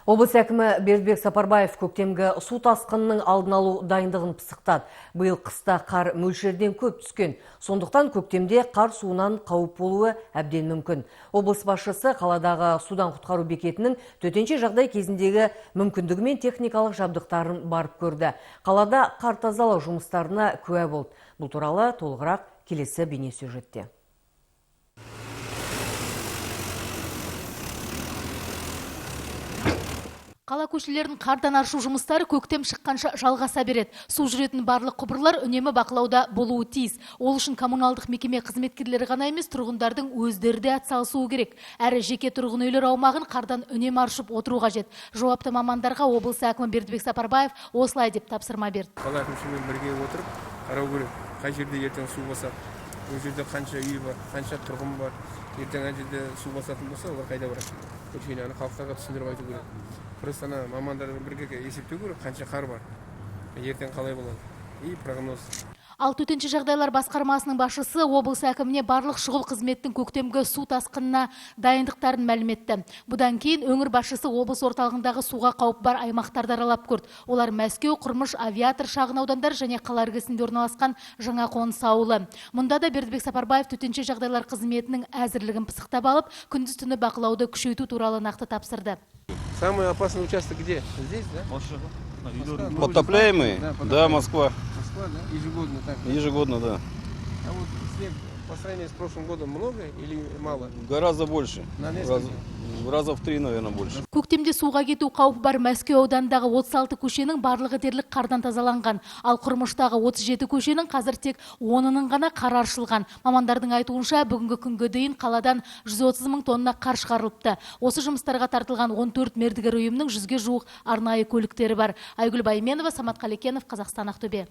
Облыс әкімі Бердібек Сапарбаев көктемгі су тасқынының алдын алу дайындығын пысықтады. Биыл қыста қар мөлшерден көп түскен. Сондықтан көктемде қар суынан қауіп болуы әбден мүмкін. Облыс басшысы қаладағы судан құтқару бекетінің төтенше жағдай кезіндегі мүмкіндігі мен техникалық жабдықтарын барып көрді. Қалада қар тазалау жұмыстарына куә болды. Бұл туралы толығырақ келесі бейнесюжетте. Қала көшелерін қардан аршу жұмыстары көктем шыққанша жалғаса береді. Су жүретін барлық құбырлар үнемі бақылауда болуы тиіс. Ол үшін коммуналдық мекеме қызметкерлері ғана емес, тұрғындардың өздері де атсалысуы керек. Әрі жеке тұрғын үйлер аумағын қардан үнемі аршып отыру қажет. Жауапты мамандарға облыс әкімі Бердібек Сапарбаев осылай деп тапсырма берді. Қала әкімшілігімен бірге отырып, қарау керек. Қай жерде ертең су басады, ол жерде қанша үй бар, қанша тұрғын бар. Ертең ана жерде су басатын болса, олар қайда барады? Көшені халықтарға түсіндіріп айту керек. Просто мамандар бірге есептеу керек, қанша қар бар. Ертең қалай болады? И прогноз. Ал төтенше жағдайлар басқармасының басшысы облыс әкіміне барлық шұғыл қызметтің көктемгі су тасқынына дайындықтарын мәлім етті. Бұдан кейін өңір басшысы облыс орталығындағы суға қауіп бар аймақтарды аралап көрді. Олар Мәскеу, Құрмыш, Авиатор шағын аудандар және қала іргесінде орналасқан жаңа қоныс ауылы. Мұнда да Бердібек Сапарбаев төтенше жағдайлар қызметінің әзірлігін пысықтап алып, күндіз-түні бақылауды күшейту туралы нақты тапсырды. Самый опасный участок где? Здесь, да? Подтопляемый? Да, Москва. Москва, да? Ежегодно так? Ежегодно, да. А вот снег по сравнению с прошлым годом много или мало? Гораздо больше. На несколько? Раза в 3, наверное, больше. Көктемде суға кету қаупі бар Мәскеу ауданындағы 36 көшенің барлығы дерлік қардан тазаланған. Ал Құрмыштағы 37 көшенің қазір тек 10-ның ғана қар аршылған. Мамандардың айтуынша бүгінгі күнге дейін қаладан 130 мың тонна қар шығарылыпты. Осы жұмыстарға тартылған 14 мердігер ұйымның 100-ге жуық арнайы көліктері бар. Айгүл Байменова, Самат Қалекенов, Қазақстан, Ақтөбе.